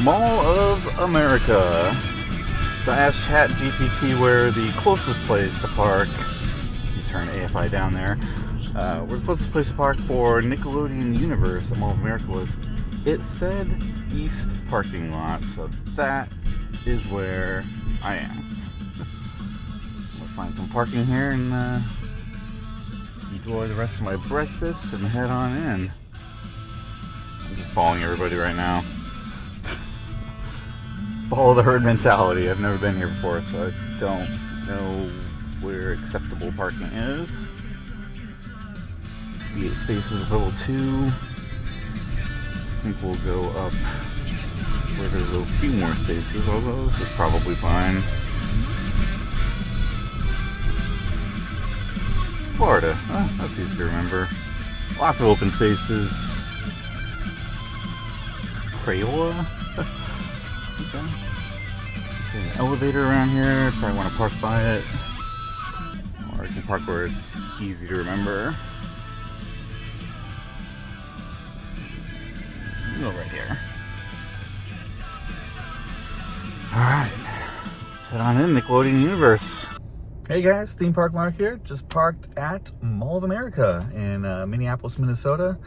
Mall of America. So I asked ChatGPT where the closest place to park, turn AFI down there, where the closest place to park for Nickelodeon Universe at Mall of America was. It said East parking lot, so that is where I am. I'll find some parking here and enjoy the rest of my breakfast and head on in. I'm just following everybody right now. Follow the herd mentality. I've never been here before, so I don't know where acceptable parking is. 58 spaces at level 2. I think we'll go up where there's a few more spaces, although this is probably fine. Florida. Oh, that's easy to remember. Lots of open spaces. Crayola? Okay. There's an elevator around here. Probably want to park by it. Or I can park where it's easy to remember. Go right here. Alright. Let's head on in, Nickelodeon Universe. Hey guys, Theme Park Mark here. Just parked at Mall of America in Minneapolis, Minnesota.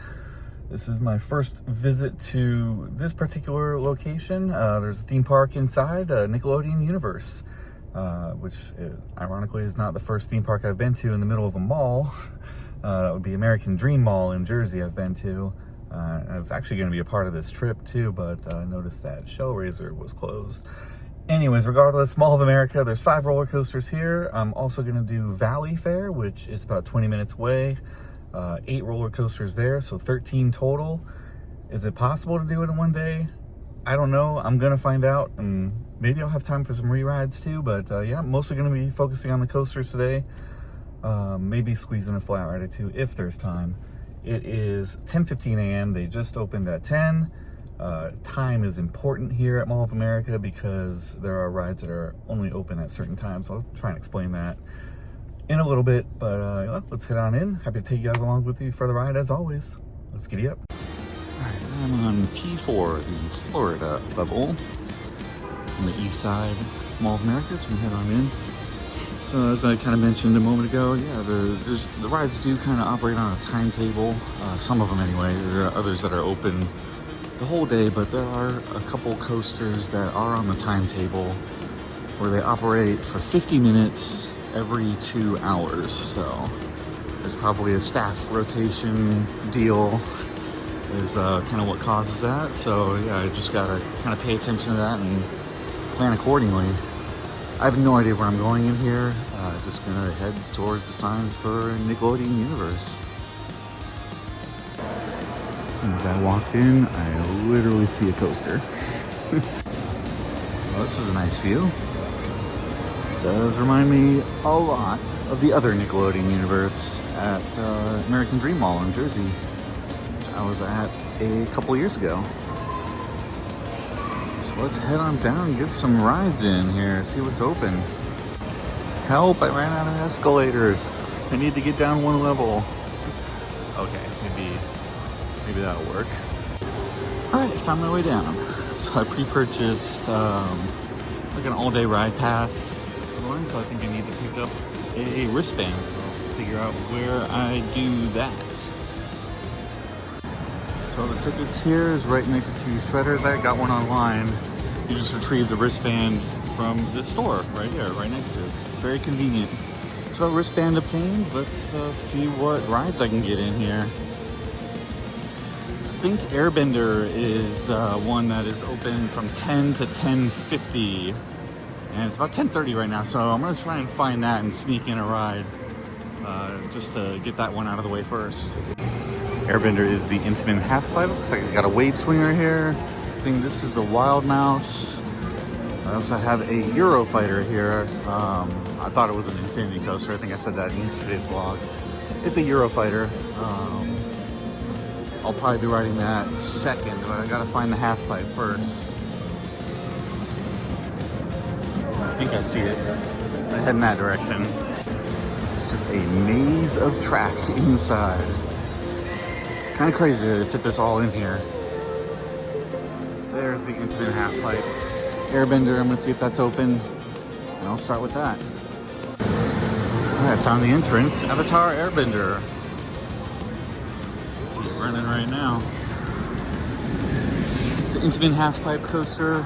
This is my first visit to this particular location. There's a theme park inside, Nickelodeon Universe, which ironically is not the first theme park I've been to in the middle of a mall. That would be American Dream Mall in Jersey I've been to. I was actually going to be a part of this trip too, but I noticed that Shellraiser was closed. Anyways, regardless, Mall of America, there's 5 roller coasters here. I'm also going to do Valleyfair, which is about 20 minutes away. 8 roller coasters there, so 13 total. Is it possible to do it in one day? I don't know. I'm going to find out, and maybe I'll have time for some re-rides too, but yeah, I'm mostly going to be focusing on the coasters today. Maybe squeezing a flat ride or two if there's time. It is 10:15 a.m. They just opened at 10. Time is important here at Mall of America because there are rides that are only open at certain times. I'll try and explain that in a little bit, but let's head on in. Happy to take you guys along with me for the ride as always. Let's giddy up. Alright, I'm on P4, the Florida level, on the east side of Mall of America, so we head on in. So as I kind of mentioned a moment ago, yeah, the rides do kind of operate on a timetable. Some of them anyway. There are others that are open the whole day, but there are a couple coasters that are on the timetable where they operate for 50 minutes every 2 hours. So there's probably a staff rotation deal is kind of what causes that. So yeah, I just gotta kind of pay attention to that and plan accordingly. I have no idea where I'm going in here. Just gonna head towards the signs for Nickelodeon Universe. As soon as I walked in, I literally see a coaster. Well, this is a nice view. It does remind me a lot of the other Nickelodeon Universe at American Dream Mall in Jersey, which I was at a couple years ago. So let's head on down and get some rides in here, see what's open. Help, I ran out of escalators. I need to get down one level. Okay, maybe that'll work. Alright, found my way down. So I pre-purchased like an all-day ride pass one, so I think I need to pick up a wristband, so I'll figure out where I do that. So the tickets here is right next to Shredder's. I got one online. You just retrieve the wristband from the store right here, right next to it. Very convenient. So wristband obtained. Let's see what rides I can get in here. I think Airbender is one that is open from 10 to 10:50. And it's about 10:30 right now, so I'm going to try and find that and sneak in a ride just to get that one out of the way first. Airbender is the Intamin halfpipe. Looks like I got a wave swinger here. I think this is the Wild Mouse. I also have a Eurofighter here. I thought it was an infinity coaster. I think I said that in yesterday's vlog. It's a Eurofighter. I'll probably be riding that second, but I gotta find the halfpipe first. I think I see it. I head in that direction. It's just a maze of track inside. Kind of crazy to fit this all in here. there's the infinite half-pipe Airbender. I'm gonna see if that's open, and I'll start with that. All right, I found the entrance, Avatar Airbender. See it running right now. It's an infinite half-pipe coaster.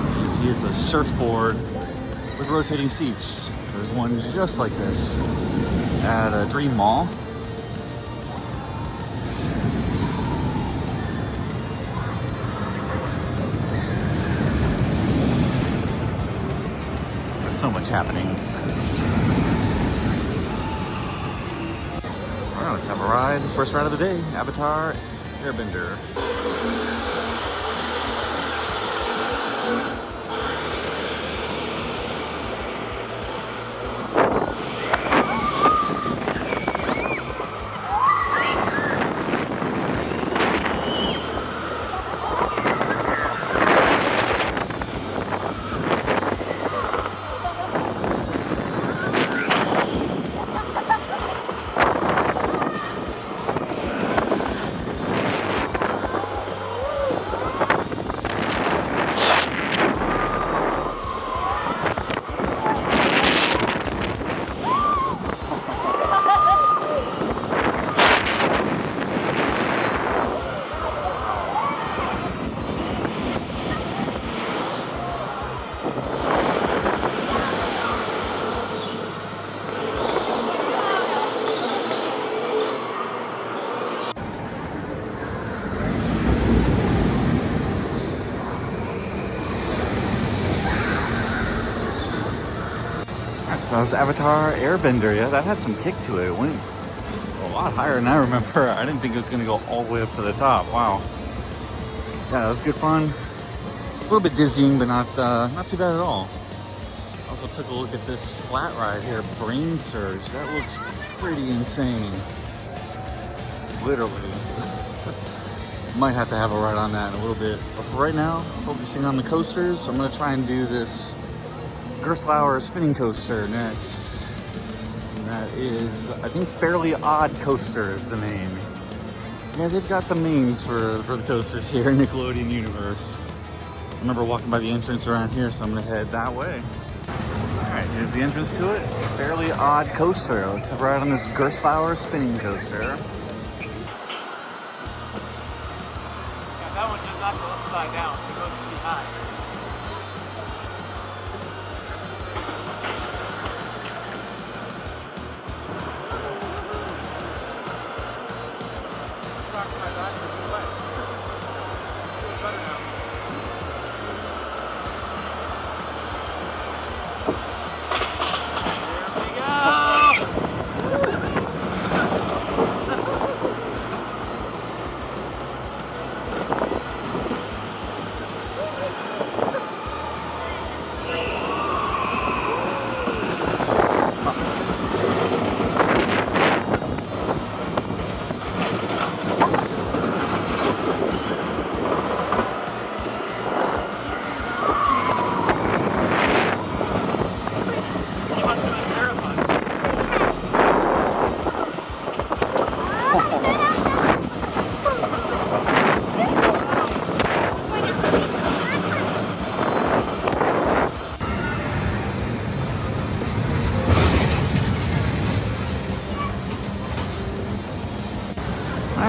So you see it's a surfboard with rotating seats. There's one just like this at a Dream Mall. There's so much happening. All right, let's have a ride. First ride of the day, Avatar Airbender. That was Avatar Airbender. Yeah, that had some kick to it. It went a lot higher than I remember. I didn't think it was going to go all the way up to the top. Wow. Yeah, that was good fun. A little bit dizzying, but not too bad at all. Also took a look at this flat ride here, BrainSurge. That looks pretty insane. Literally. Might have to have a ride on that in a little bit. But for right now, focusing on the coasters. I'm going to try and do this Gerslauer spinning coaster next. And that is, I think, Fairly Odd Coaster is the name. Yeah, they've got some names for the coasters here in Nickelodeon Universe. I remember walking by the entrance around here, so I'm gonna head that way. Alright, here's the entrance to it. Fairly Odd Coaster. Let's have a ride on this Gerslauer spinning coaster. Yeah, that one does not go upside down. It goes pretty high.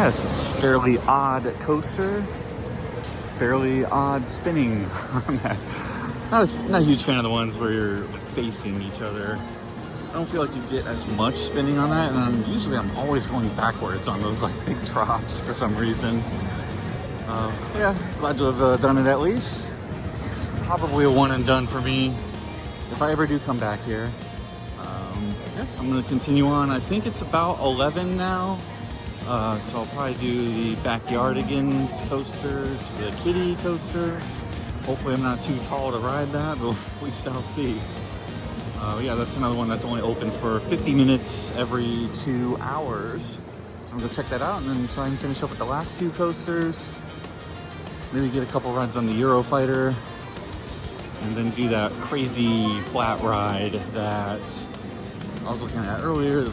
That's a fairly odd coaster. Fairly odd spinning. not a huge fan of the ones where you're like facing each other. I don't feel like you get as much spinning on that, and usually I'm always going backwards on those like big drops for some reason. Yeah, glad to have done it at least. Probably a one and done for me if I ever do come back here. Yeah, I'm gonna continue on. I think it's about 11 now. So I'll probably do the Backyardigans coaster, which is a kiddie coaster. Hopefully I'm not too tall to ride that, but we shall see. Yeah, that's another one that's only open for 50 minutes every 2 hours. So I'm gonna check that out and then try and finish up with the last two coasters. Maybe get a couple rides on the Eurofighter, and then do that crazy flat ride that I was looking at earlier, the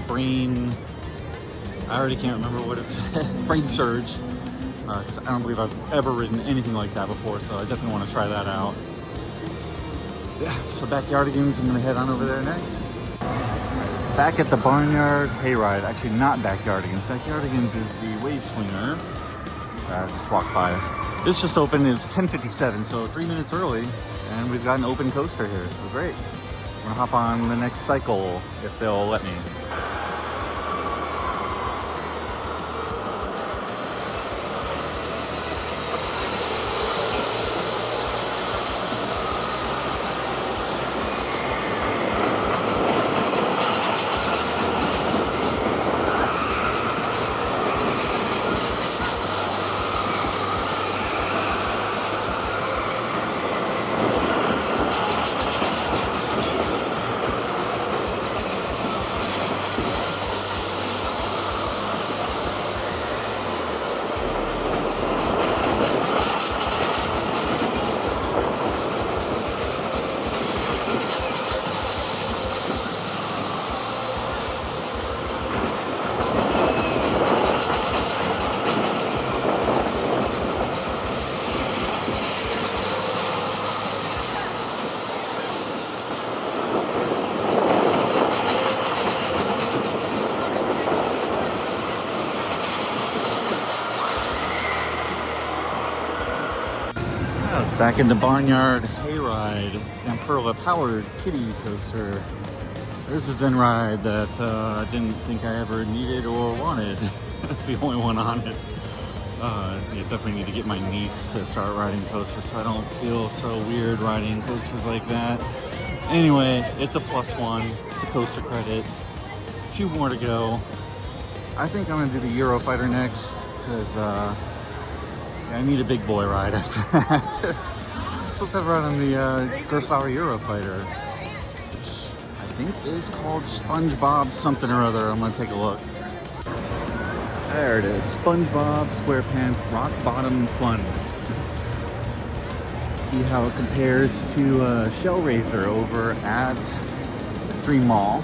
I already can't remember what it said, BrainSurge. because I don't believe I've ever ridden anything like that before, so I definitely want to try that out. Yeah, so Backyardigans, I'm going to head on over there next. Back at the Barnyard Hayride. Actually, not Backyardigans. Backyardigans is the wave swinger. I just walked by. This just opened. It's 10:57, so 3 minutes early, and we've got an open coaster here, so great. I'm gonna hop on the next cycle if they'll let me. Back in the Barnyard Hayride, Samperla powered kiddie coaster. There's a Zen ride that I didn't think I ever needed or wanted. That's the only one on it. You definitely need to get my niece to start riding coasters so I don't feel so weird riding coasters like that. Anyway, it's a +1. It's a coaster credit. 2 more to go. I think I'm gonna do the Eurofighter next because I need a big boy ride after that. So let's have a ride on the Gerstlauer Eurofighter, which I think is called SpongeBob something or other. I'm gonna take a look. There it is, SpongeBob SquarePants Rock Bottom Plunge. See how it compares to Shell Raiser over at Dream Mall.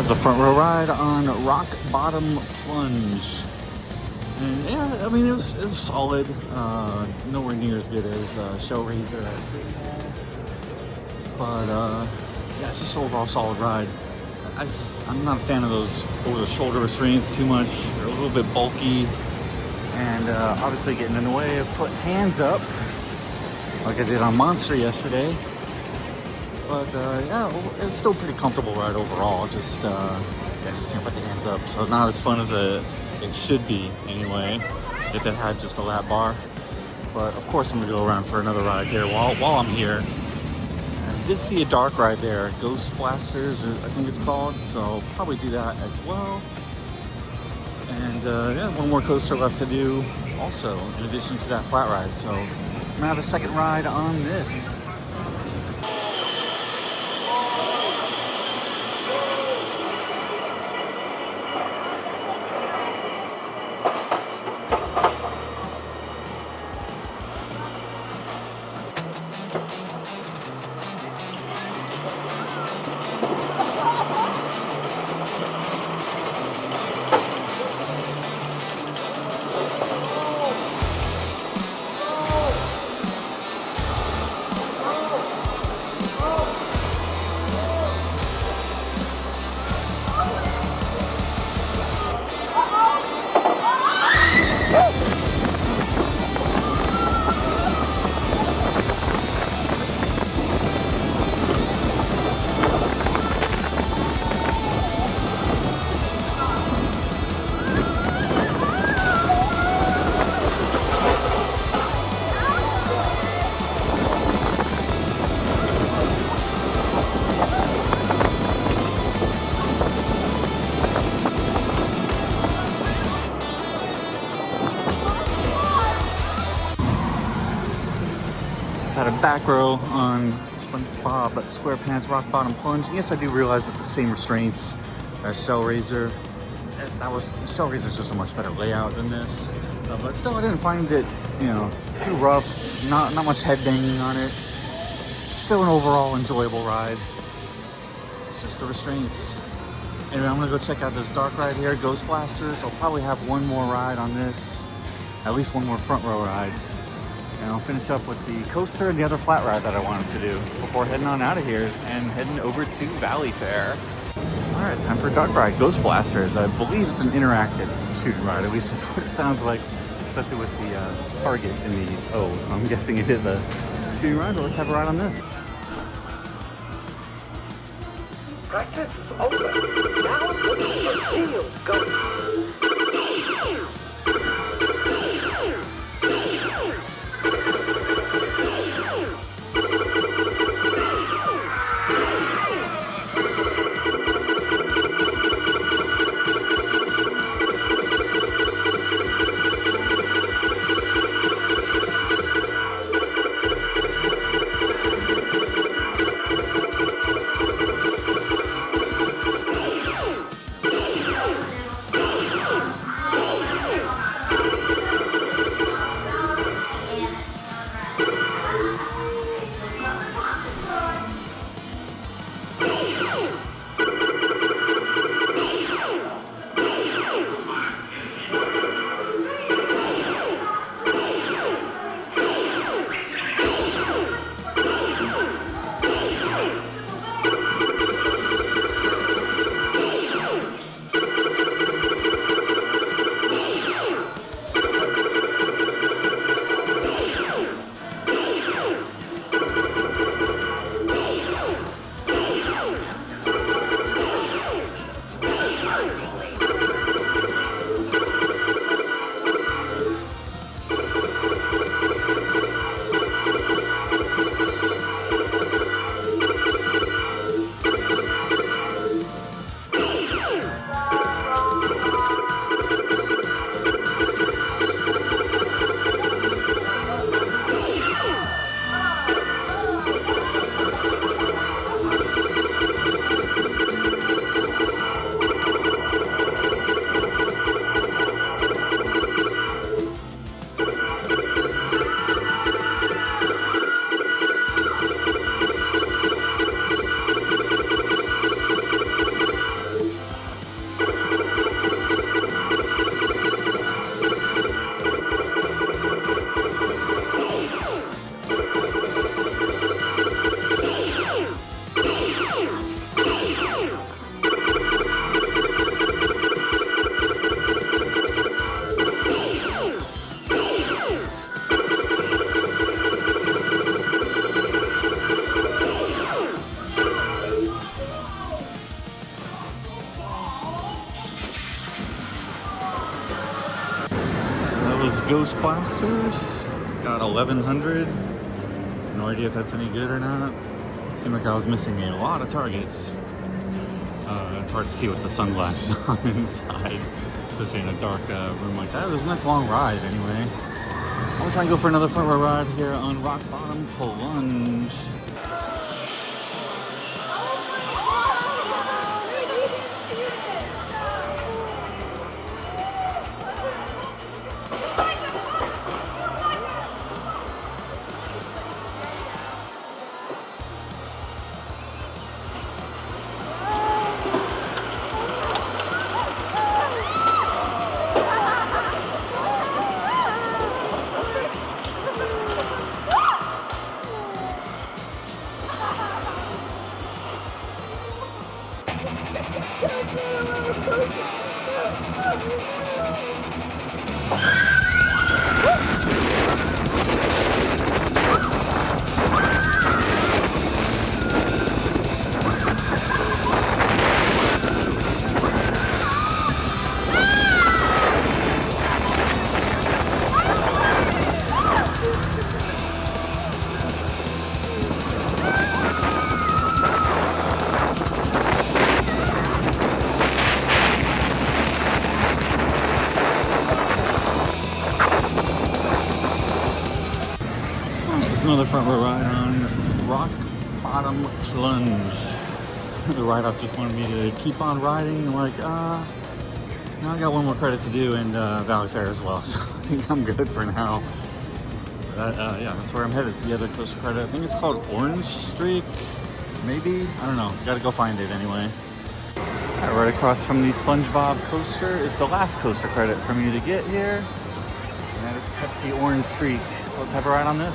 The front row ride on Rock Bottom Plunge. And yeah, I mean, it was solid. Nowhere near as good as Shell Raiser at Dream Mall. But yeah, it's just overall solid ride. I'm not a fan of those over-the-shoulder restraints too much. They're a little bit bulky. And obviously getting in the way of putting hands up like I did on Monster yesterday. But yeah, it's still a pretty comfortable ride overall. Just can't put the hands up. So not as fun as it should be anyway, if it had just a lap bar. But of course I'm gonna go around for another ride here while I'm here. And did see a dark ride there, Ghost Blasters, or I think it's called, so I'll probably do that as well. And yeah, one more coaster left to do also, in addition to that flat ride. So I'm gonna have a second ride on this. Had a back row on SpongeBob, SquarePants, rockbottom, Plunge. Yes, I do realize that the same restraints as Shellraiser. Shellraiser's just a much better layout than this, but still, I didn't find it, you know, too rough. Not much head banging on it. Still an overall enjoyable ride. It's just the restraints. Anyway, I'm gonna go check out this dark ride here, Ghost Blasters. I'll probably have one more ride on this, at least one more front row ride. And I'll finish up with the coaster and the other flat ride that I wanted to do before heading on out of here and heading over to Valleyfair. All right, time for dark ride, Ghost Blasters. I believe it's an interactive shooting ride, at least that's what it sounds like, especially with the target in the O. So I'm guessing it is a shooting ride, but let's have a ride on this. Practice is over. Now looking for real ghosts. Ghost Blasters. Got 1100. No idea if that's any good or not. Seemed like I was missing a lot of targets. It's hard to see with the sunglasses on inside, especially in a dark room like that. It was a nice long ride anyway. I'm gonna try and go for another front row ride here on Rockbottom Plunge. Another front row ride on Rock Bottom Plunge. The ride-up just wanted me to keep on riding. I'm like, now I got one more credit to do in Valleyfair as well, so I think I'm good for now. But, yeah, that's where I'm headed. It's the other coaster credit. I think it's called Orange Streak, maybe? I don't know. Gotta go find it anyway. Right across from the SpongeBob coaster is the last coaster credit for me to get here. And that is Pepsi Orange Streak. So let's have a ride on this.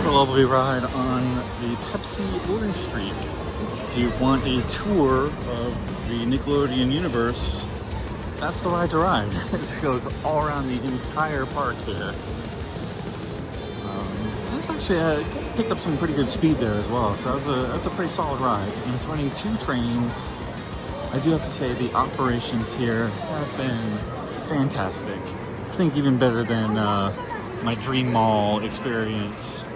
Lovely ride on the Pepsi Orange Streak. If you want a tour of the Nickelodeon universe, that's the ride to ride. It goes all around the entire park here. It's actually picked up some pretty good speed there as well, so that's a pretty solid ride. And it's running 2 trains. I do have to say the operations here have been fantastic. I think even better than my Dream Mall experience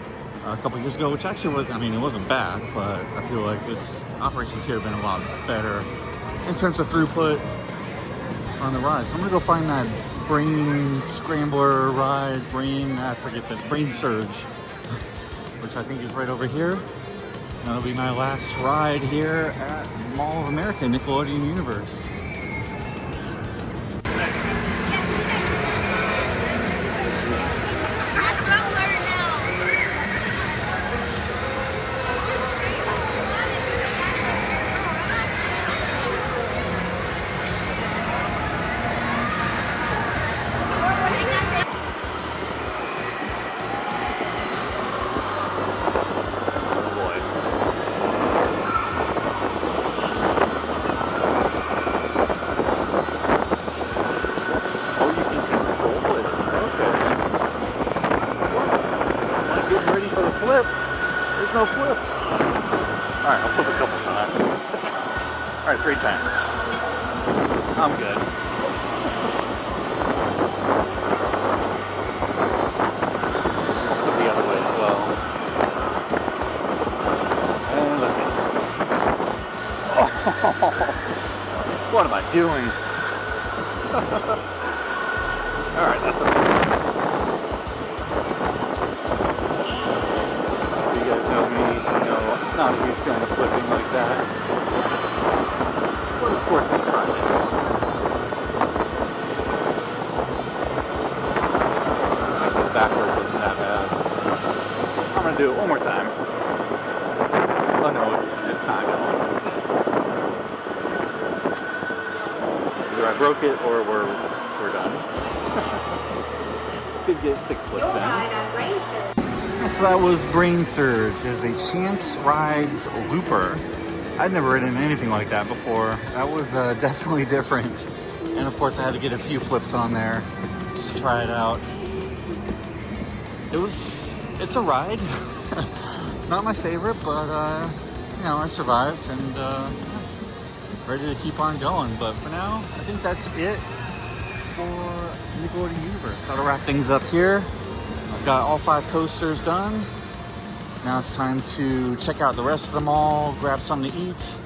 a couple years ago, which actually was, I mean, it wasn't bad, but I feel like this operations here have been a lot better in terms of throughput on the ride. So I'm gonna go find that Brain Scrambler ride, I forget the BrainSurge, which I think is right over here. That'll be my last ride here at Mall of America, Nickelodeon Universe. There's no flip. Alright, I'll flip a couple times. Alright, 3 times. I'm good. Flip the other way as well. And let's go. Oh, what am I doing? Alright, that's okay. Not a huge fan of flipping like that. But of course I tried it. I flip backwards isn't that bad. I'm gonna do it one more time. Oh no, it's not going. Either I broke it or we're done. Could get 6 flips in. So that was BrainSurge. It's a Chance Rides looper. I'd never ridden anything like that before. That was definitely different. And of course I had to get a few flips on there just to try it out. It's a ride. Not my favorite, but you know, I survived and ready to keep on going. But for now, I think that's it for Nickelodeon Universe. So to wrap things up here, I've got all 5 coasters done. Now it's time to check out the rest of the mall, grab something to eat,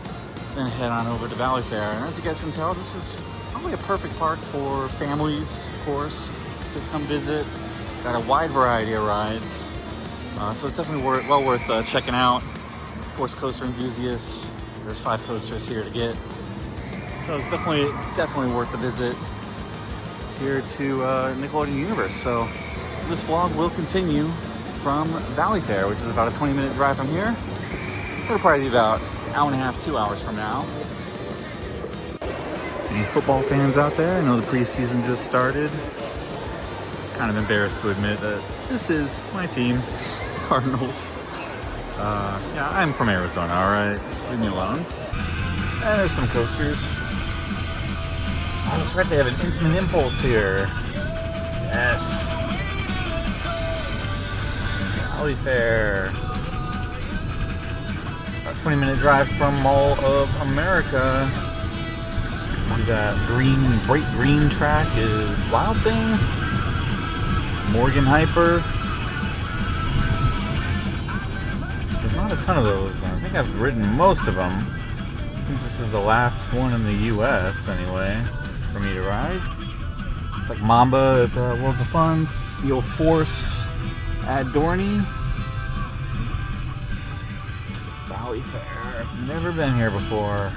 then head on over to Valleyfair. And as you guys can tell, this is probably a perfect park for families, of course, to come visit. Got a wide variety of rides. So it's definitely well worth checking out. Of course, coaster enthusiasts. There's 5 coasters here to get. So it's definitely worth the visit here to Nickelodeon Universe. So this vlog will continue from Valleyfair, which is about a 20-minute drive from here. It'll probably be about an hour and a half, 2 hours from now. Any football fans out there? I know the preseason just started. Kind of embarrassed to admit that this is my team, Cardinals. Yeah, I'm from Arizona, alright? Leave me alone. And there's some coasters. Oh, that's right, they have an Intimate Impulse here. Yes. Valleyfair. About a 20-minute drive from Mall of America. That bright green track is Wildthing, Morgan Hyper. There's not a ton of those. I think I've ridden most of them. I think this is the last one in the US anyway for me to ride. It's like Mamba at Worlds of Fun, Steel Force at Dorney. Valleyfair. I've never been here before.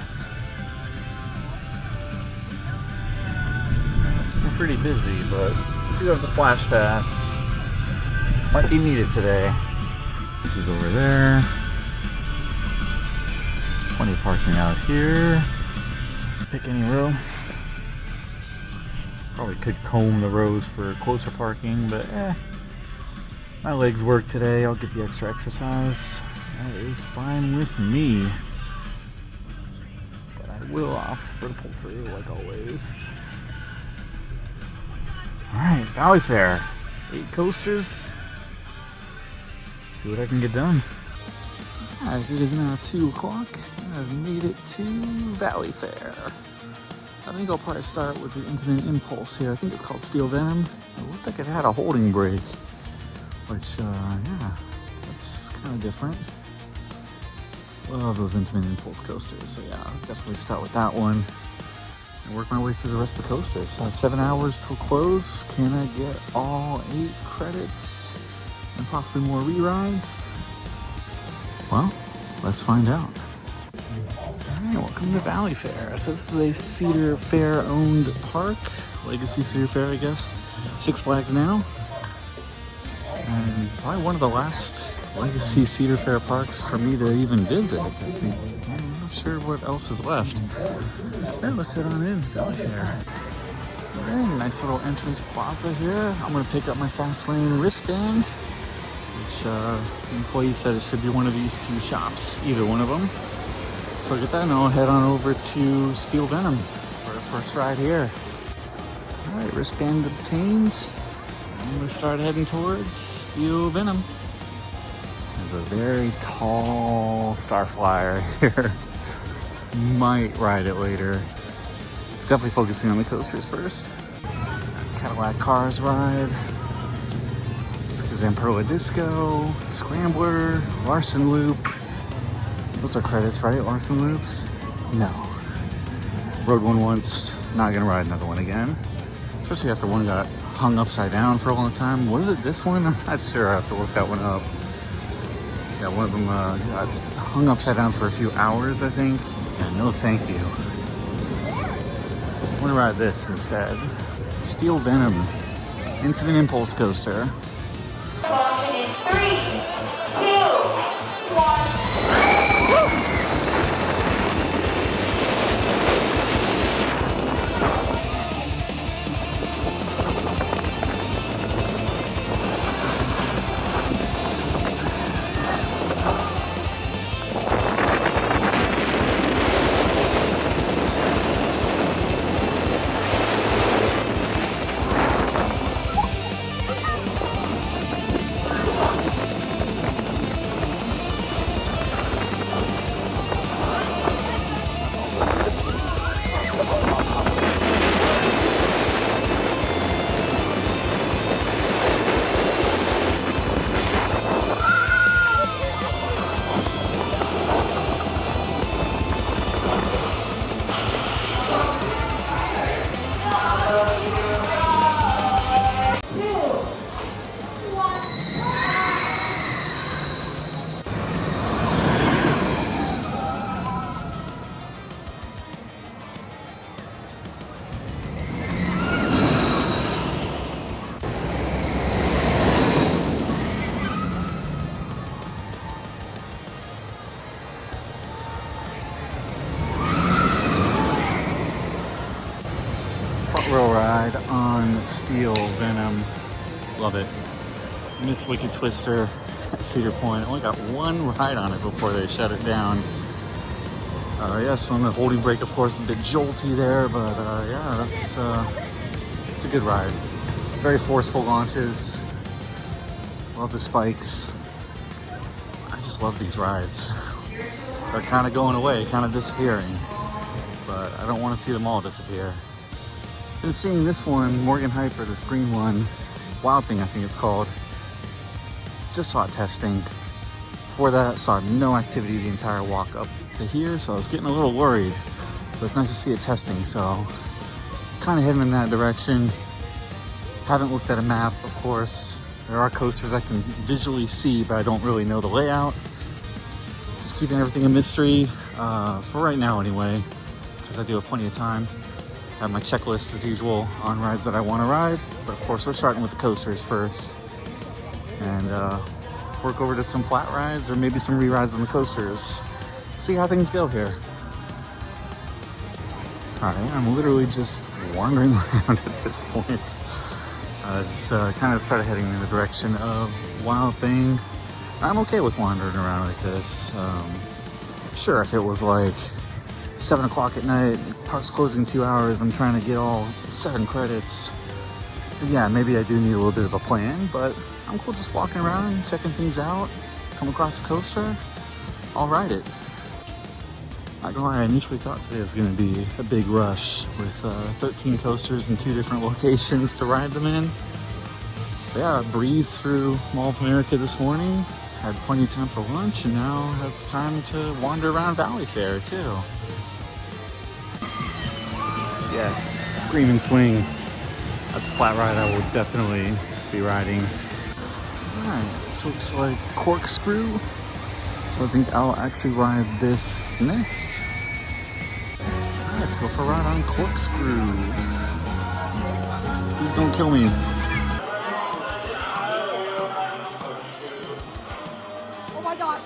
We're pretty busy, but we do have the Flash Pass. Might be needed today. Which is over there. Plenty of parking out here. Pick any row. Probably could comb the rows for closer parking, but my legs work today. I'll get the extra exercise. That is fine with me. But I will opt for the pull through like always. Alright, Valleyfair. 8 coasters. See what I can get done. Alright, it is now 2 o'clock. I've made it to Valleyfair. I think I'll probably start with the Intimate Impulse here. I think it's called Steelvenom. It looked like it had a holding brake. Which, yeah, It's kind of different. Love those intimate impulse coasters. So yeah, I'll definitely start with that one and work my way through the rest of the coasters. So I have 7 hours till close. Can I get all 8 credits and possibly more re-rides? Well, let's find out. Alright, welcome to Valleyfair. So this is a Cedar Fair owned park. Legacy Cedar Fair, I guess. Six Flags now. And probably one of the last Legacy Cedar Fair parks for me to even visit. I think. I'm not sure what else is left. Yeah, let's head on in. Valleyfair. Alright, nice little entrance plaza here. I'm going to pick up my fast lane wristband, which the employee said it should be one of these 2 shops, either one of them. So I'll get that and I'll head on over to Steelvenom for our first ride here. Alright, wristband obtained. I'm going to start heading towards Steelvenom. There's a very tall star flyer here. Might ride it later. Definitely focusing on the coasters first. Cadillac Cars ride. Zamperla Disco, Scrambler, Larson Loop. Those are credits, right? Larson Loops? No. Rode one once, not gonna ride another one again. Especially after one got hung upside down for a long time. Was it this one? I'm not sure. I have to look that one up. Yeah, one of them got hung upside down for a few hours, I think. Yeah, no thank you. I'm gonna ride this instead. Steelvenom, Intimate Impulse Coaster. Launching in 3, 2, 1. Roll ride on Steelvenom. Love it. Miss Wicked Twister at Cedar Point. Only got one ride on it before they shut it down. Yes, on the holding brake, of course, a bit jolty there, but yeah, it's a good ride. Very forceful launches. Love the spikes. I just love these rides. They're kind of going away, kind of disappearing, but I don't want to see them all disappear. Been seeing this one, Morgan Hyper, this green one, Wildthing I think it's called. Just saw it testing. Before that, saw no activity the entire walk up to here, so I was getting a little worried. But it's nice to see it testing, so kind of heading in that direction. Haven't looked at a map, of course. There are coasters I can visually see, but I don't really know the layout. Just keeping everything a mystery, for right now anyway, because I do have plenty of time. Have my checklist as usual on rides that I want to ride, but of course we're starting with the coasters first, and work over to some flat rides or maybe some re-rides on the coasters. See how things go here. All right, I'm literally just wandering around at this point. Just kind of started heading in the direction of Wildthing. I'm okay with wandering around like this. Sure, if it was like 7 o'clock at night, park's closing 2 hours, I'm trying to get all 7 credits. Yeah, maybe I do need a little bit of a plan, but I'm cool just walking around, checking things out, come across a coaster, I'll ride it. Not gonna lie, I initially thought today was gonna be a big rush with 13 coasters in 2 different locations to ride them in. But yeah, breezed through Mall of America this morning, Had plenty of time for lunch and now have time to wander around Valleyfair too. Yes, Scream and Swing. That's a flat ride I will definitely be riding. Alright, so it looks like Corkscrew. So I think I'll actually ride this next. Alright, let's go for a ride on Corkscrew. Please don't kill me. Oh my god!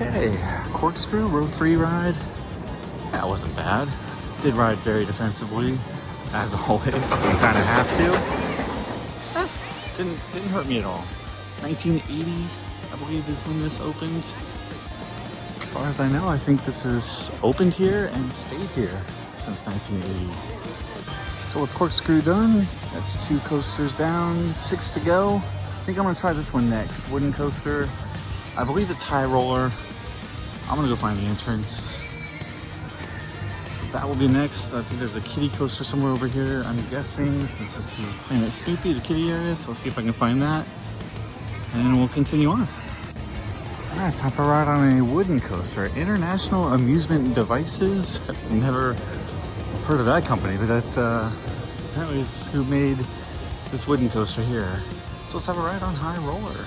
Okay, Corkscrew, row 3 ride. That wasn't bad. Did ride very defensively, as always. You kind of have to. Didn't hurt me at all. 1980, I believe, is when this opened. As far as I know, I think this has opened here and stayed here since 1980. So with Corkscrew done, that's 2 coasters down, 6 to go. I think I'm gonna try this one next. Wooden coaster. I believe it's high roller. I'm gonna go find the entrance. So that will be next. I think there's a kiddie coaster somewhere over here, I'm guessing, since this is Planet Snoopy, the kiddie area. So I'll see if I can find that. And we'll continue on. All right, time for a ride on a wooden coaster. International Amusement Devices. I've never heard of that company, but that apparently is who made this wooden coaster here. So let's have a ride on high roller.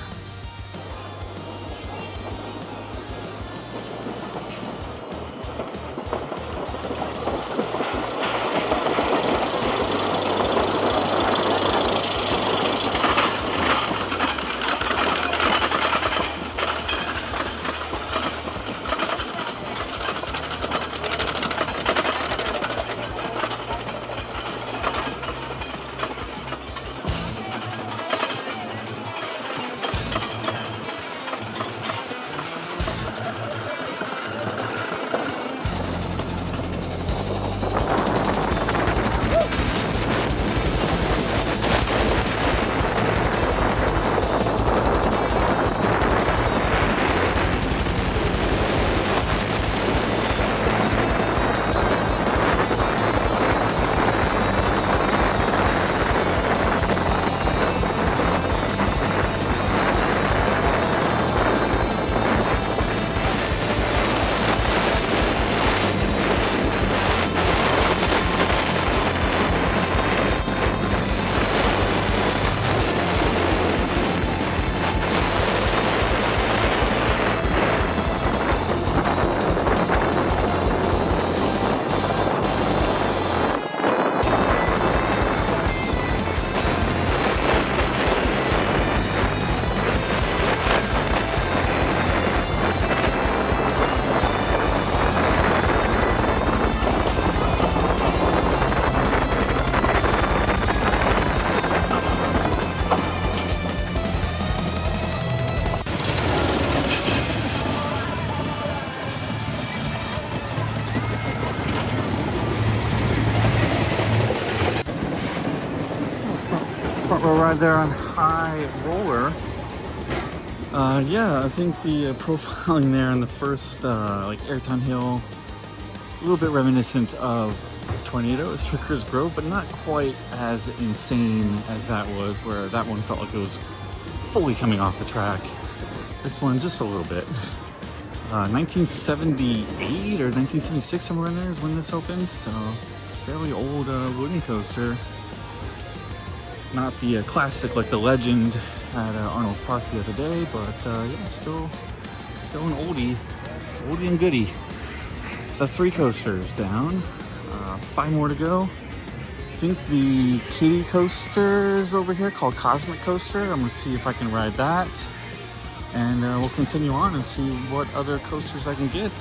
front row ride there on High Roller. Yeah, I think the profiling there on the first like Airtime Hill, a little bit reminiscent of Tornado, Stricker's Grove, but not quite as insane as that was, where that one felt like it was fully coming off the track. This one just a little bit. 1978 or 1976, somewhere in there is when this opened, so fairly old wooden coaster. Not the classic like the Legend at Arnold's Park the other day, but yeah, still an oldie and goodie. So that's 3 coasters down, 5 more to go. I think the kiddie coaster is over here called Cosmic Coaster. I'm gonna see if I can ride that. And we'll continue on and see what other coasters I can get.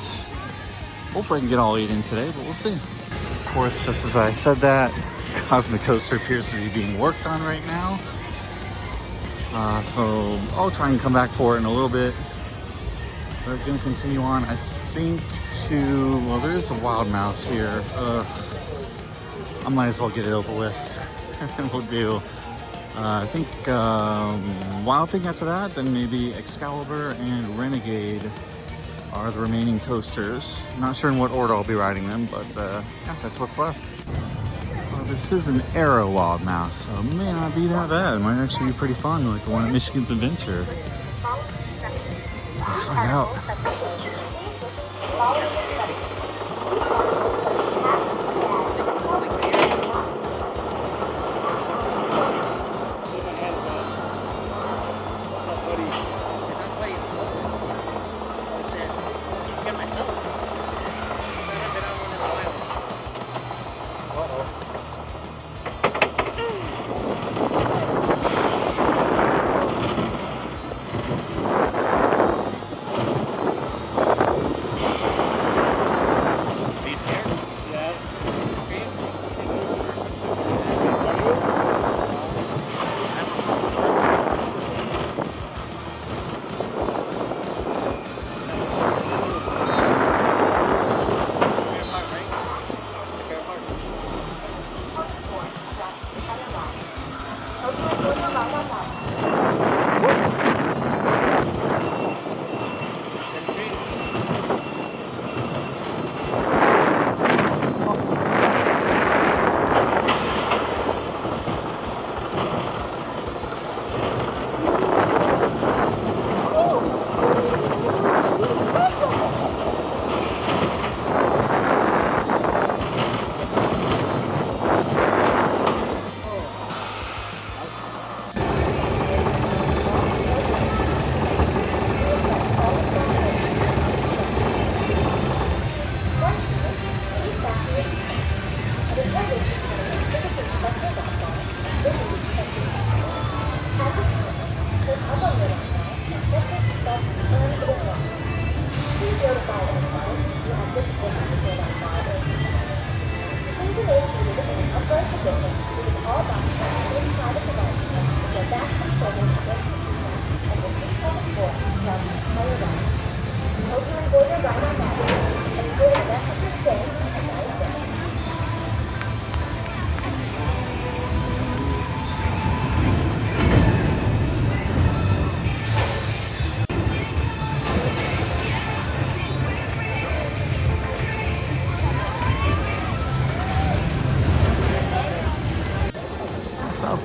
Hopefully I can get all 8 in today, but we'll see. Of course, just as I said that, Cosmic Coaster appears to be being worked on right now. So I'll try and come back for it in a little bit. We're gonna continue on, I think, to, well, there's a Wild Mouse here. I might as well get it over with. And we'll do I think Wildthing after that, then maybe Excalibur and Renegade are the remaining coasters. Not sure in what order I'll be riding them, but yeah, that's what's left. Well, this is an Aero Wild Mouse, so it may not be that bad. It might actually be pretty fun, like the one at Michigan's Adventure. Let's find out.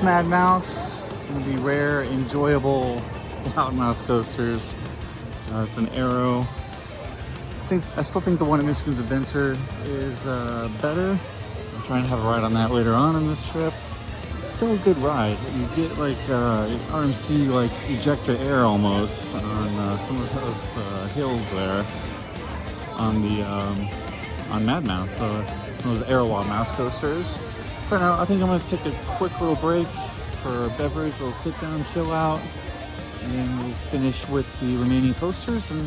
Mad Mouse, gonna be rare, enjoyable Wild Mouse coasters. It's an Aero. I still think the one at Michigan's Adventure is better. I'm trying to have a ride on that later on in this trip. It's still a good ride. You get like RMC like ejector air almost on some of those hills there on the on Mad Mouse. So those Aero Wild Mouse coasters. For now, I think I'm going to take a quick little break for a beverage, a little sit down, chill out, and then we'll finish with the remaining coasters and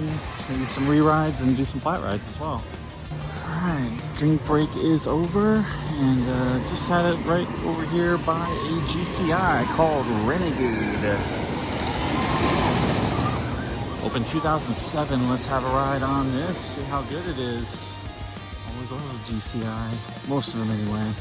maybe some re-rides and do some flat rides as well. Alright, drink break is over, and just had it right over here by a GCI called Renegade. Open 2007, let's have a ride on this, see how good it is. Always love GCI, most of them anyway.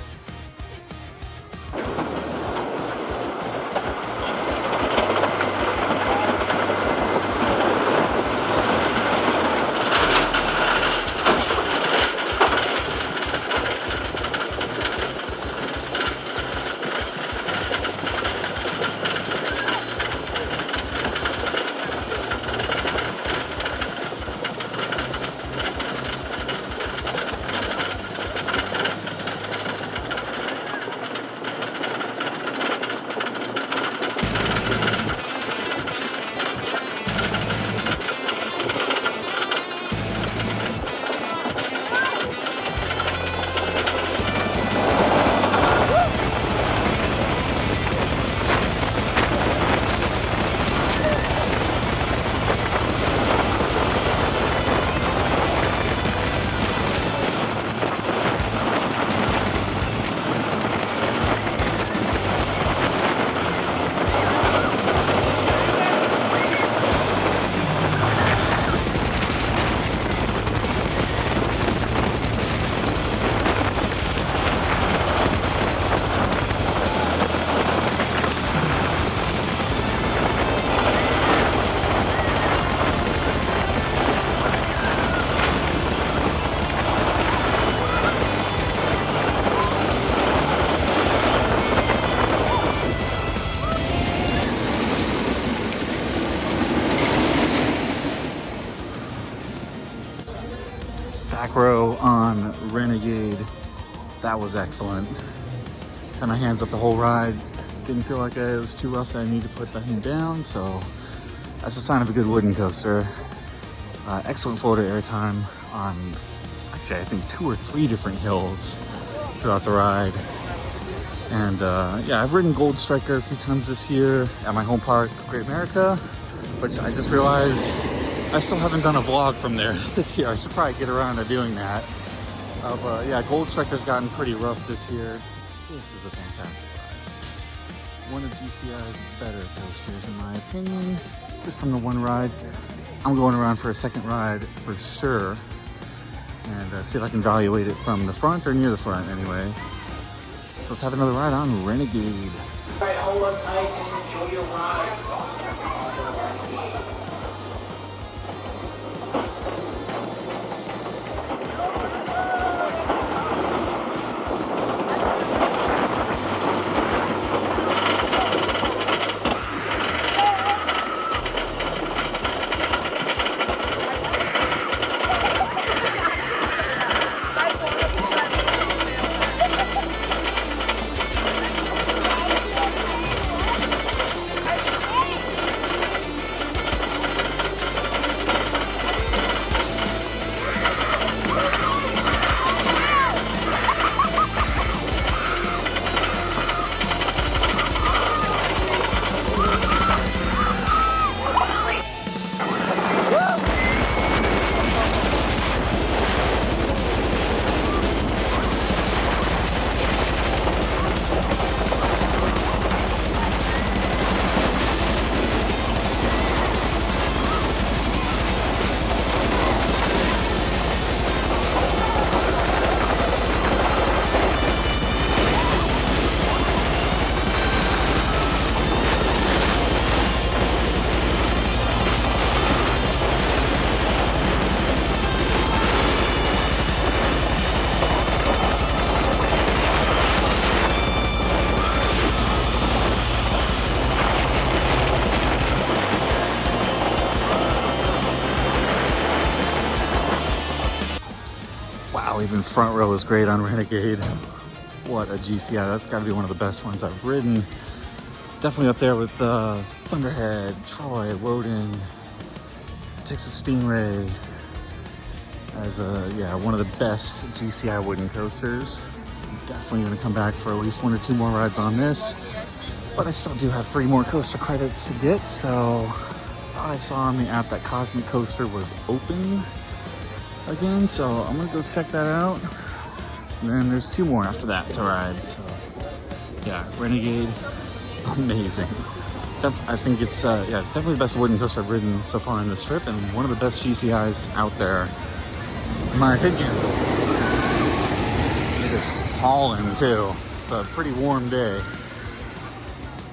back row on Renegade. That was excellent. Had my hands up the whole ride. Didn't feel like it was too rough that I need to put the thing down, so that's a sign of a good wooden coaster. Excellent floor to air time on, actually I think 2 or 3 different hills throughout the ride. And yeah, I've ridden Gold Striker a few times this year at my home park, Great America, which I just realized I still haven't done a vlog from there this year. I should probably get around to doing that. But yeah, Gold Striker's gotten pretty rough this year. This is a fantastic ride. One of GCI's better coasters in my opinion, just from the one ride. I'm going around for a second ride for sure, and see if I can evaluate it from the front or near the front anyway. So let's have another ride on Renegade. All right, hold on tight and enjoy your ride. Wow, even front row is great on Renegade. What a GCI, that's gotta be one of the best ones I've ridden. Definitely up there with Thunderhead, Troy, Woden, Texas Stingray as yeah, one of the best GCI wooden coasters. I'm definitely gonna come back for at least 1 or 2 more rides on this, but I still do have 3 more coaster credits to get, so thought I saw on the app that Cosmic Coaster was open again, so I'm gonna go check that out. And then there's 2 more after that to ride, so yeah, Renegade, amazing. I think it's yeah, it's definitely the best wooden coaster I've ridden so far on this trip, and one of the best GCIs out there, in my opinion. It is hauling too. It's a pretty warm day.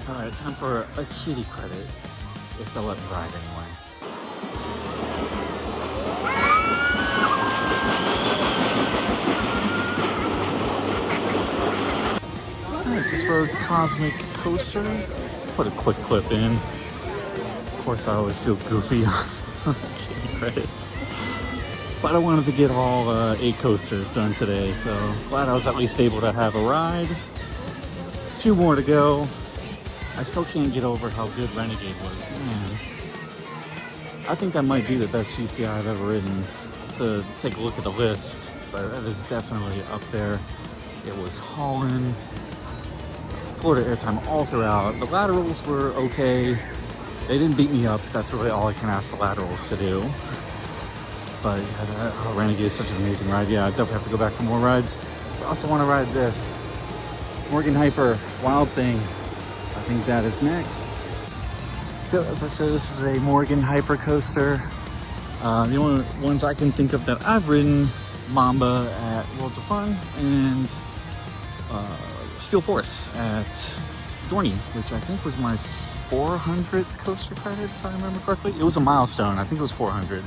All right, time for a kitty credit, if they'll let me ride anyway. Alright, just rode Cosmic Coaster. Put a quick clip in. Of course, I always feel goofy on kitty credits. But I wanted to get all 8 coasters done today, so glad I was at least able to have a ride. 2 more to go. I still can't get over how good Renegade was. Man, I think that might be the best GCI I've ever ridden. To take a look at the list, but that is definitely up there. It was hauling. Floor to airtime all throughout. The laterals were okay. They didn't beat me up. That's really all I can ask the laterals to do. But yeah, Renegade is such an amazing ride. Yeah, I definitely have to go back for more rides. I also want to ride this Morgan Hyper Wild Thing. I think that is next. So as I said, this is a Morgan Hyper coaster. The only ones I can think of that I've ridden, Mamba at Worlds of Fun and Steel Force at Dorney, which I think was my 400th coaster credit, if I remember correctly. It was a milestone. I think it was 400.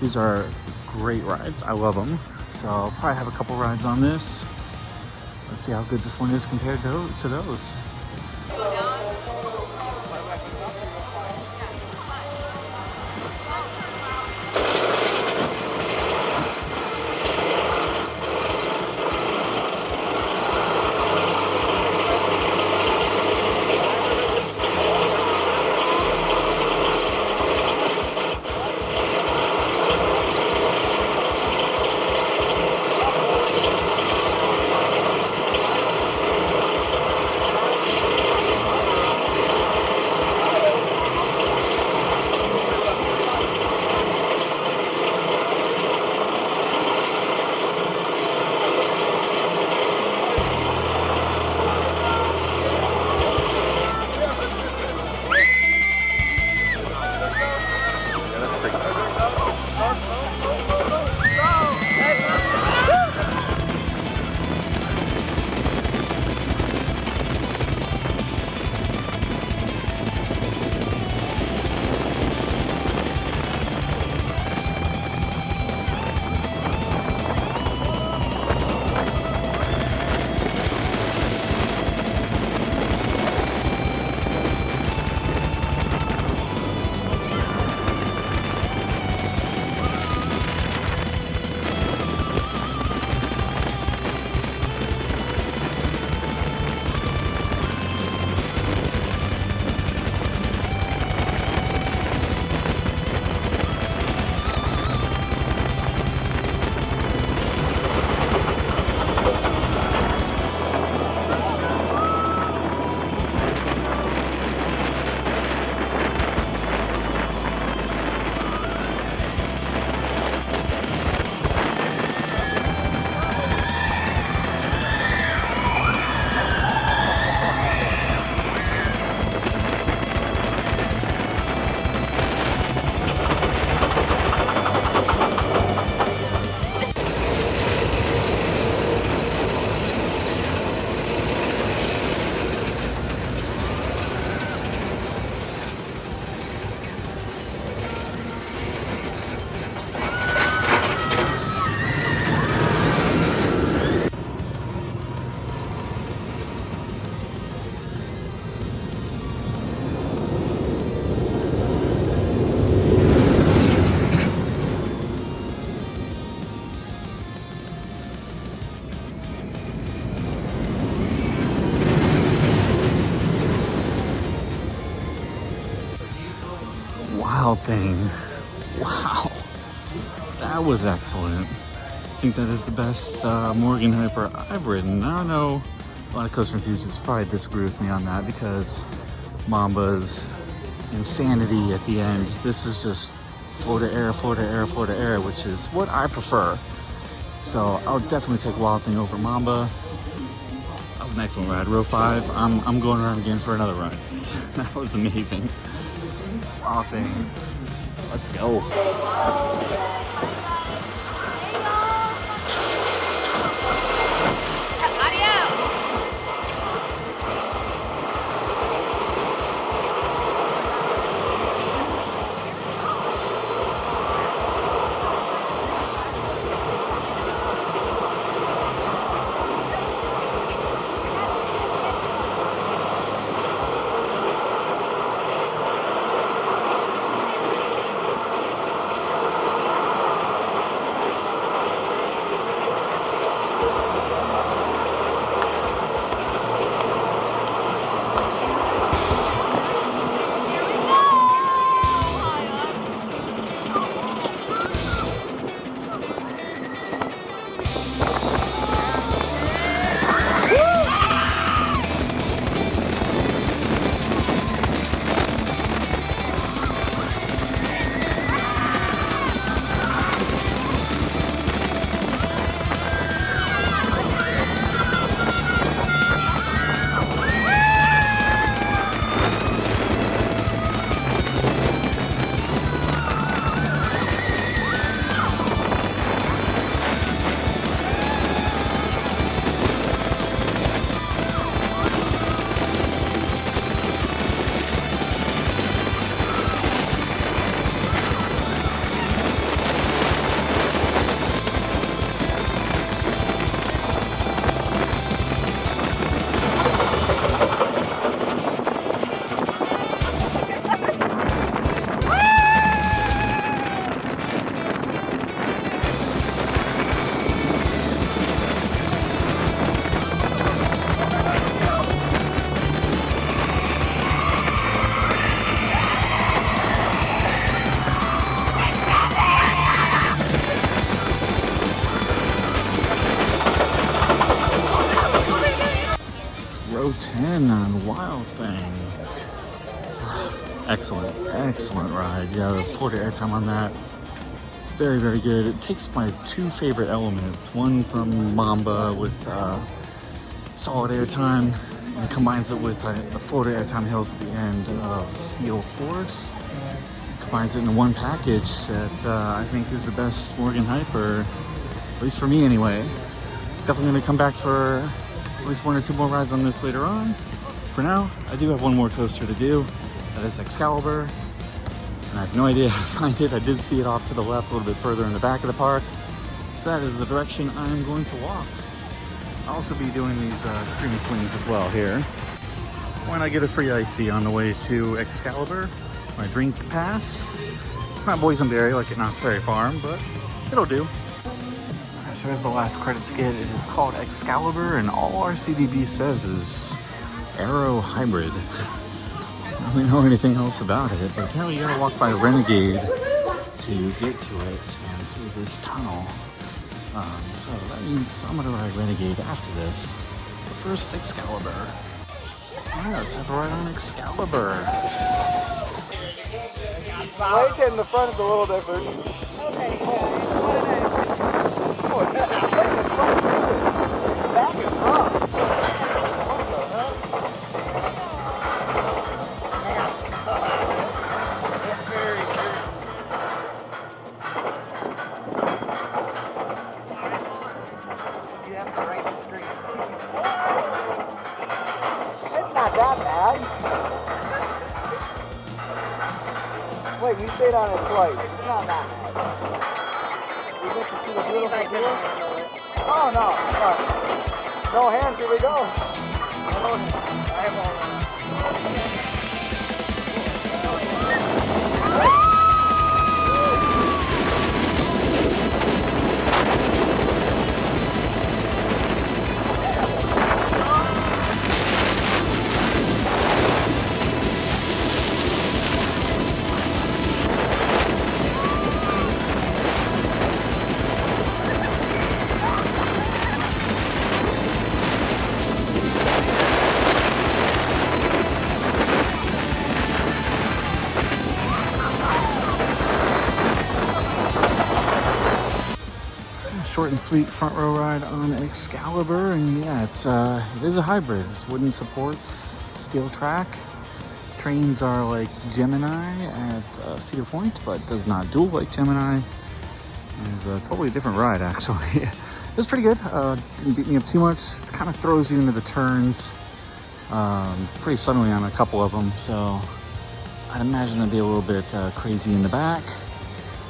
These are great rides. I love them. So I'll probably have a couple rides on this. Let's see how good this one is compared to those. Wildthing. Wow, that was excellent. I think that is the best Morgan Hyper I've ridden. I don't know, a lot of coaster enthusiasts probably disagree with me on that because Mamba's insanity at the end. This is just floor to air, floor to air, floor to air, which is what I prefer. So I'll definitely take Wildthing over Mamba. That was an excellent ride. Row 5, I'm going around again for another ride. That was amazing. Wildthing. Let's go. Row 10 on Wildthing. Excellent, excellent ride. Yeah, the floor to air time on that. Very, very good. It takes my two favorite elements. One from Mamba with solid air time, and combines it with the floor to air time hills at the end of Steel Force. Combines it in one package that I think is the best Morgan Hyper, at least for me anyway. Definitely going to come back for at least one or two more rides on this later on. For now, I do have one more coaster to do. That is Excalibur. And I have no idea how to find it. I did see it off to the left a little bit further in the back of the park. So that is the direction I'm going to walk. I'll also be doing these streaming swings as well here. Why not get a free icy on the way to Excalibur? My drink pass. It's not boysenberry like at Knott's Berry Farm, but it'll do. So there's the last credit to get. It is called Excalibur, and all our CDB says is Aero Hybrid. I don't really know anything else about it, but apparently you gotta walk by Renegade to get to it and through this tunnel. So that means I'm gonna ride Renegade after this. But first, Excalibur. Yeah, let's have a ride on Excalibur. Right in the front is a little different. Okay. Oh, it's so smooth. Back is rough. What the heck? It's very good. You have to write the screen. It's not that bad. Wait, we stayed on it twice. It's not that bad. We get to see the beautiful view. Oh no! No hands. Here we go. I have all. short and sweet front row ride on Excalibur, and yeah, it is a hybrid. It's wooden supports, steel track. Trains are like Gemini at Cedar Point, but does not dual like Gemini. It's a totally different ride, actually. It was pretty good. Didn't beat me up too much. Kind of throws you into the turns pretty suddenly on a couple of them, so I'd imagine it'd be a little bit crazy in the back.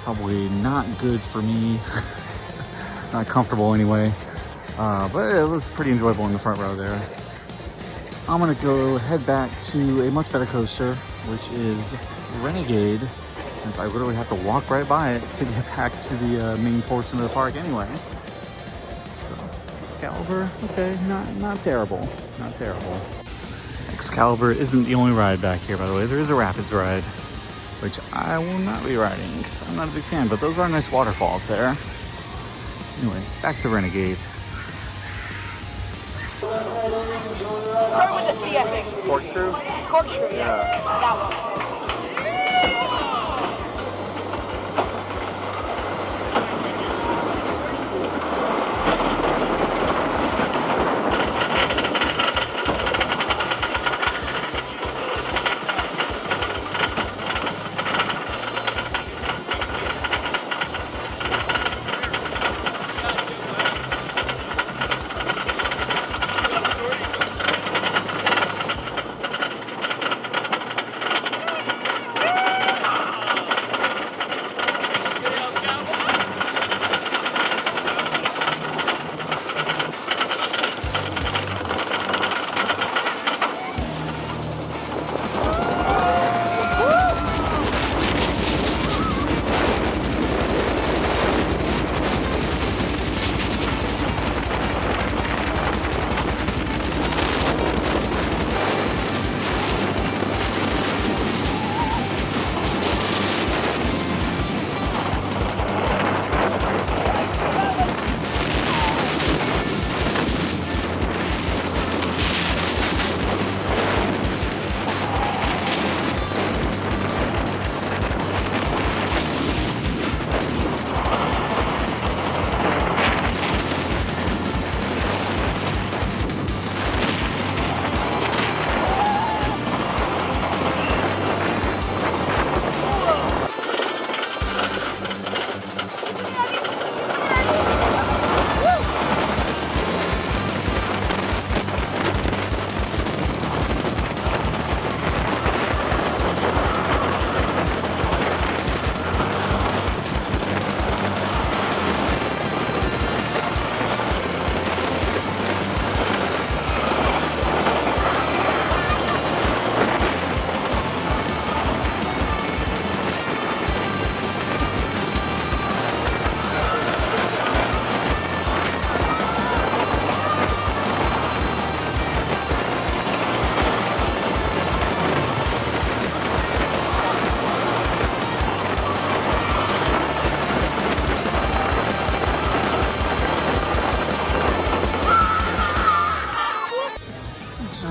Probably not good for me. Not comfortable anyway. But it was pretty enjoyable in the front row there. I'm gonna go head back to a much better coaster, which is Renegade, since I literally have to walk right by it to get back to the main portion of the park anyway. So, Excalibur, okay, not terrible, not terrible. Excalibur isn't the only ride back here, by the way. There is a Rapids ride, which I will not be riding because I'm not a big fan, but those are nice waterfalls there. Anyway, back to Renegade. Start with the C, I think. Corkscrew? Corkscrew, yeah. That one.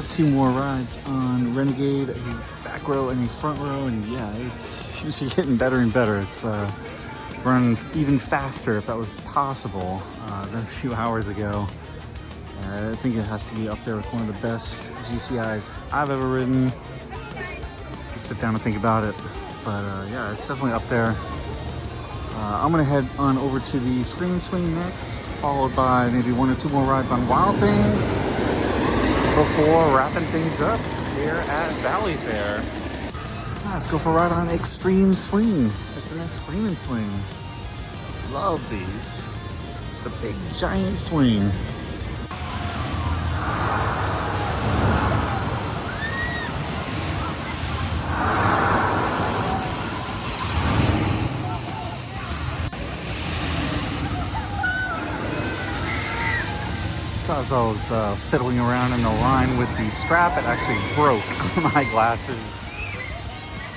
Two more rides on Renegade, a back row and a front row, and yeah, it seems to be getting better and better. It's running even faster, if that was possible, than a few hours ago. I think it has to be up there with one of the best GCIs I've ever ridden. Just sit down and think about it, but yeah, it's definitely up there. I'm gonna head on over to the Scream Swing next, followed by maybe one or two more rides on Wildthing, before wrapping things up here at Valleyfair. Let's go for a ride on Extreme Swing. It's a nice Screaming Swing. Love these. Just a big giant swing. As I was fiddling around in the line with the strap, it actually broke my glasses.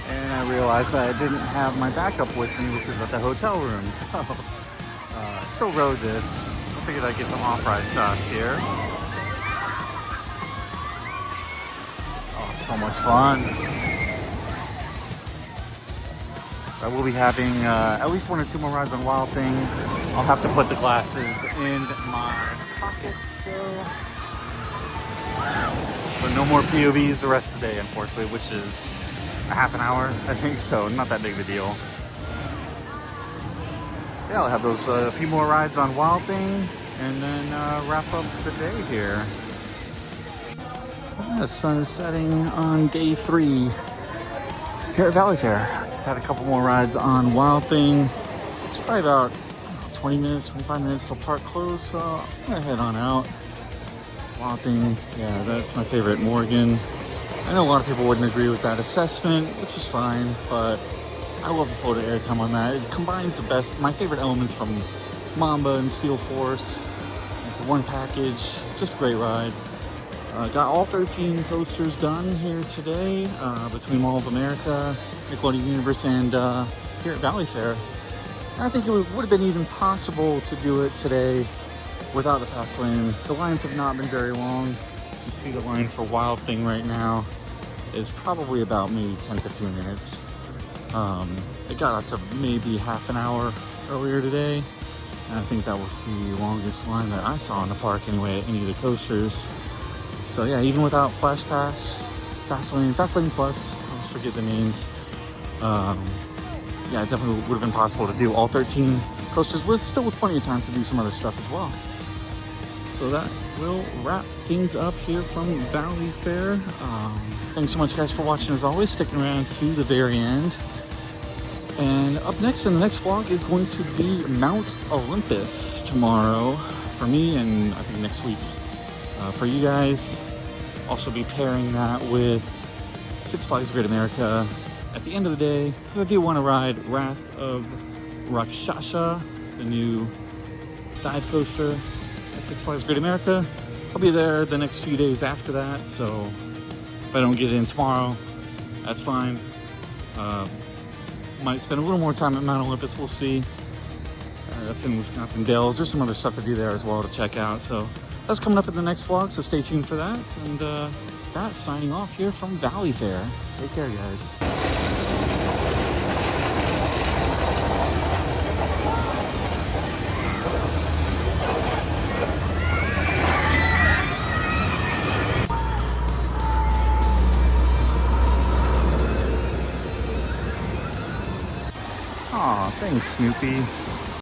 And I realized I didn't have my backup with me, which was at the hotel room. So I still rode this. I figured I'd get some off-ride shots here. Oh, so much fun. I will be having at least 1 or 2 more rides on Wild Thing. I'll have to put the glasses in my pockets, so no more POVs the rest of the day, unfortunately, which is a half an hour, I think, so not that big of a deal. Yeah, I'll have those a few more rides on Wild Thing, and then wrap up the day here. The sun is setting on day 3 here at Valleyfair. Just had a couple more rides on Wild Thing. It's probably about 20 minutes, 25 minutes till park close, so I'm gonna head on out. Wild Thing, yeah, that's my favorite Morgan. I know a lot of people wouldn't agree with that assessment, which is fine, but I love the flow to air time on that. It combines the best, my favorite elements from Mamba and Steel Force. It's a one package, just a great ride. Got all 13 coasters done here today between Mall of America, Nickelodeon Universe, and here at Valleyfair. I think it would have been even possible to do it today without the fast lane. The lines have not been very long. You see the line for Wild Thing right now is probably about maybe 10-15 minutes. It got up to maybe half an hour earlier today, and I think that was the longest line that I saw in the park anyway at any of the coasters. So yeah, even without Flash Pass, Fast Lane Plus, I always forget the names. Yeah, it definitely would have been possible to do all 13 coasters, with still with plenty of time to do some other stuff as well. So that will wrap things up here from Valleyfair. Thanks so much, guys, for watching as always, sticking around to the very end. And up next in the next vlog is going to be Mount Olympus tomorrow for me, and I think next week for you guys. Also be pairing that with Six Flags Great America at the end of the day, because I do want to ride Wrath of Rakshasa, the new dive coaster at Six Flags Great America. I'll be there the next few days after that, so if I don't get in tomorrow, that's fine. Might spend a little more time at Mount Olympus, we'll see. That's in Wisconsin Dells. There's some other stuff to do there as well to check out, so that's coming up in the next vlog, so stay tuned for that. And that's signing off here from Valleyfair. Take care, guys. Aw, thanks, Snoopy.